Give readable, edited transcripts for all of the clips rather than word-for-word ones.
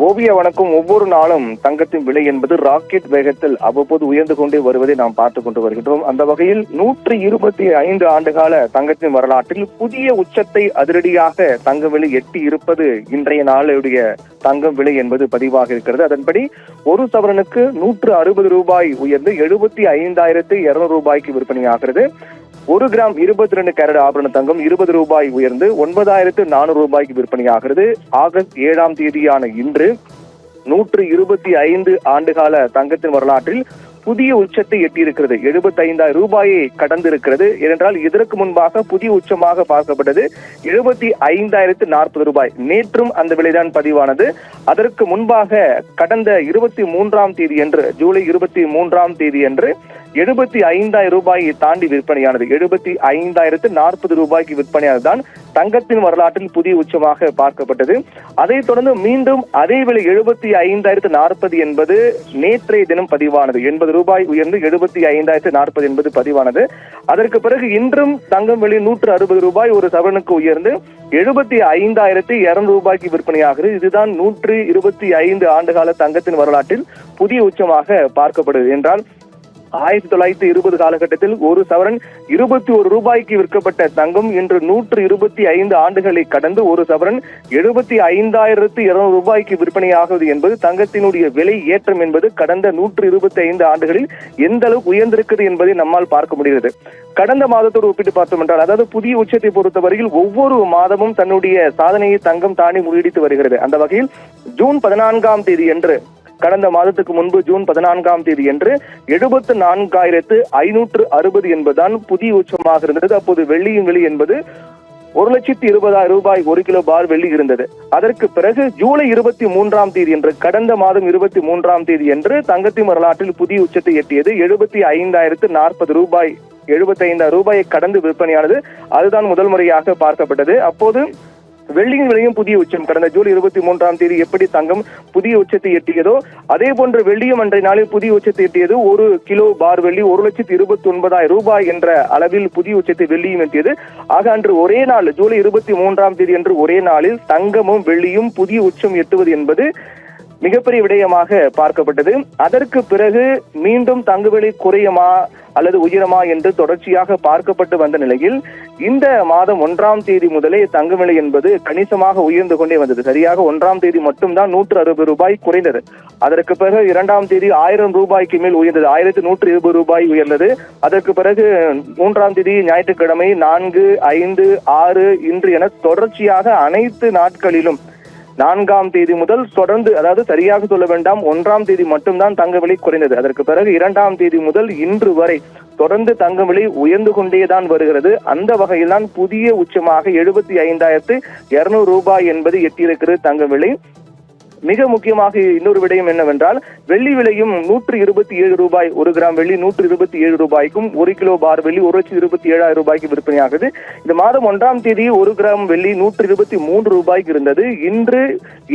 ஓவிய வணக்கம். ஒவ்வொரு நாளும் தங்கத்தின் விலை என்பது ராக்கெட் வேகத்தில் அவ்வப்போது உயர்ந்து கொண்டே வருவதை நாம் பார்த்துக் கொண்டு வருகின்றோம். அந்த வகையில் 125 ஆண்டுகால தங்கத்தின் வரலாற்றில் புதிய உச்சத்தை அதிரடியாக தங்க விலை எட்டி இருப்பது இன்றைய நாளுடைய தங்கம் விலை என்பது பதிவாக இருக்கிறது. அதன்படி ஒரு சவரனுக்கு 160 ரூபாய் உயர்ந்து 75,200 ரூபாய்க்கு விற்பனையாகிறது. 1 கிராம் 22 கேரட் ஆபரண தங்கம் 20 ரூபாய் உயர்ந்து 9,400 ரூபாய்க்கு விற்பனையாகிறது. ஆகஸ்ட் 7ஆம் தேதியான இன்று 125 ஆண்டுகால தங்கத்தின் வரலாற்றில் புதிய உச்சத்தை எட்டியிருக்கிறது. 75,000 ரூபாயை கடந்திருக்கிறது. ஏனென்றால் இதற்கு முன்பாக புதிய உச்சமாக பார்க்கப்பட்டது 75,040 ரூபாய். நேற்றும் அந்த விலைதான் பதிவானது. அதற்கு முன்பாக கடந்த 23ஆம் தேதி என்று, ஜூலை 23ஆம் தேதி என்று 75,000 ரூபாயை தாண்டி விற்பனையானது. 75,040 ரூபாய்க்கு விற்பனையானதுதான் தங்கத்தின் வரலாற்றில் புதிய உச்சமாக பார்க்கப்பட்டது. அதைத் தொடர்ந்து மீண்டும் அதே விலை 75,040 என்பது நேற்றைய தினம் பதிவானது. 80 ரூபாய் உயர்ந்து 75,040 என்பது பதிவானது. அதற்கு பிறகு இன்றும் தங்கம் விலை 160 ரூபாய் ஒரு சவரனுக்கு உயர்ந்து 75,200 ரூபாய்க்கு விற்பனையாகிறது. இதுதான் 125 ஆண்டுகால தங்கத்தின் வரலாற்றில் புதிய உச்சமாக பார்க்கப்படுது. என்றால் 1920 காலகட்டத்தில் ஒரு சவரன் 21 ரூபாய்க்கு விற்கப்பட்ட தங்கம் இன்று 125 ஆண்டுகளை கடந்து ஒரு சவரன் 75,200 ரூபாய்க்கு விற்பனையாகுவது என்பது தங்கத்தினுடைய விலை ஏற்றம் என்பது கடந்த 125 ஆண்டுகளில் எந்த அளவுக்கு உயர்ந்திருக்கிறது என்பதை நம்மால் பார்க்க முடிகிறது. கடந்த மாதத்தோடு ஒப்பிட்டு பார்த்தோம் என்றால், அதாவது புதிய உச்சத்தை பொறுத்தவரையில் ஒவ்வொரு மாதமும் தன்னுடைய சாதனையை தங்கம் தாண்டி முறியடித்து வருகிறது. அந்த வகையில் ஜூன் 14ஆம் தேதி என்று, கடந்த மாதத்துக்கு முன்பு ஜூன் 14ஆம் தேதி என்று 74,560 என்பதுதான் புதிய உச்சமாக இருந்தது. அப்போது வெள்ளியின் விலை என்பது 1,20,000 ரூபாய் ஒரு கிலோ பார் வெள்ளி இருந்தது. அதற்கு பிறகு ஜூலை 23ஆம் தேதி என்று, கடந்த மாதம் 23ஆம் தேதி என்று தங்கத்தின் வரலாற்றில் புதிய உச்சத்தை எட்டியது. 75,040 ரூபாய், 75,000 ரூபாயை கடந்து விற்பனையானது. அதுதான் முதல் முறையாக பார்க்கப்பட்டது. அப்போது வெள்ளியின் விலையும் புதிய உச்சம். கடந்த ஜூலை 23ஆம் தேதி எப்படி தங்கம் புதிய உச்சத்தை எட்டியதோ அதே போன்று வெள்ளியும் அன்றைய நாளில் புதிய உச்சத்தை எட்டியது. ஒரு கிலோ பார் வெள்ளி 1,29,000 ரூபாய் என்ற அளவில் புதிய உச்சத்தை வெள்ளியும் எட்டியது. ஆக அன்று ஒரே நாள், ஜூலை 23ஆம் தேதி என்று ஒரே நாளில் தங்கமும் வெள்ளியும் புதிய உச்சம் எட்டுவது என்பது மிகப்பெரிய விடயமாக பார்க்கப்பட்டது. அதற்கு பிறகு மீண்டும் தங்க விலை குறையுமா அல்லது உயரமா என்று தொடர்ச்சியாக பார்க்கப்பட்டு வந்த நிலையில் இந்த மாதம் 1ஆம் தேதி முதலே தங்க விலை என்பது கணிசமாக உயர்ந்து கொண்டே வந்தது. சரியாக 1ஆம் தேதி மட்டும்தான் 160 ரூபாய் குறைந்தது. அதற்கு பிறகு 2ஆம் தேதி 1000 ரூபாய்க்கு மேல் உயர்ந்தது. 1,120 ரூபாய் உயர்ந்தது. அதற்கு பிறகு 3ஆம் தேதி ஞாயிற்றுக்கிழமை 4, 5, 6 இன்று என தொடர்ச்சியாக அனைத்து நாட்களிலும் 4ஆம் தேதி முதல் தொடர்ந்து, அதாவது சரியாக சொல்ல வேண்டாம், 1ஆம் தேதி மட்டும்தான் தங்க விலை குறைந்தது. அதற்கு பிறகு 2ஆம் தேதி முதல் இன்று வரை தொடர்ந்து தங்க விலை உயர்ந்து கொண்டேதான் வருகிறது. அந்த வகையில் தான் புதிய உச்சமாக 75,200 ரூபாய் என்பது எட்டியிருக்கிறது தங்க விலை. மிக முக்கியமாக இன்னொரு விடயம் என்னவென்றால், வெள்ளி விலையும் 127 ரூபாய், ஒரு கிராம் வெள்ளி 127 ரூபாய்க்கும், ஒரு கிலோ பார் வெள்ளி 1,27,000 ரூபாய்க்கு விற்பனையாகுது. இந்த மாதம் 1ஆம் தேதி ஒரு கிராம் வெள்ளி 123 ரூபாய்க்கு இருந்தது. இன்று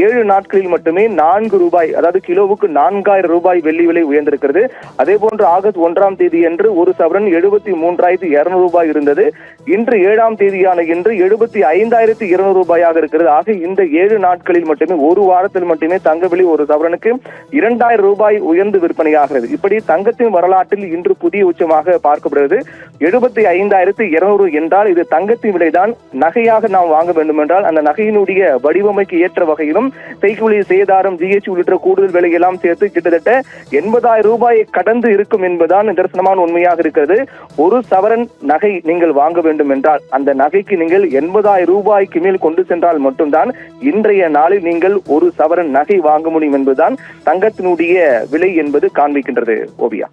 7 நாட்களில் மட்டுமே 4 ரூபாய், அதாவது கிலோவுக்கு 4,000 ரூபாய் வெள்ளி விலை உயர்ந்திருக்கிறது. அதே போன்று ஆகஸ்ட் 1ஆம் தேதி என்று ஒரு சவரன் 73,200 ரூபாய் இருந்தது. இன்று 7ஆம் தேதியான இன்று 75,200 ரூபாயாக இருக்கிறது. ஆக இந்த 7 நாட்களில் மட்டுமே, ஒரு வாரத்தில் மட்டுமே தங்க விலை ஒரு சவரனுக்கு 2,000 ரூபாய் உயர்ந்து விற்பனையாகிறது. இப்படி தங்கத்தின் வரலாற்றில் இன்று புதிய உச்சமாக பார்க்கப்படுகிறது. 75,200 என்றால் இது தங்கத்தின் விலைதான். நகையாக நாம் வாங்க வேண்டும் என்றால் அந்த நகையினுடைய வடிவமைக்கு ஏற்ற வகையிலும் செய்கூலி, சேதாரம், ஜிஎஸ்டி உள்ளிட்ட கூடுதல் விலையெல்லாம் சேர்த்து கிட்டத்தட்ட 80,000 ரூபாயை கடந்து இருக்கும் என்பதுதான் நிதர்சனமான உண்மையாக இருக்கிறது. ஒரு சவரன் நகை நீங்கள் வாங்க வேண்டும் என்றால் அந்த நகைக்கு நீங்கள் 80,000 ரூபாய்க்கு மேல் கொண்டு சென்றால் மட்டும்தான் இன்றைய நாளில் நீங்கள் ஒரு சவரன் நகை வாங்க முடியும் என்பதுதான் தங்கத்தினுடைய விலை என்பது காண்பிக்கின்றது. ஓவியா.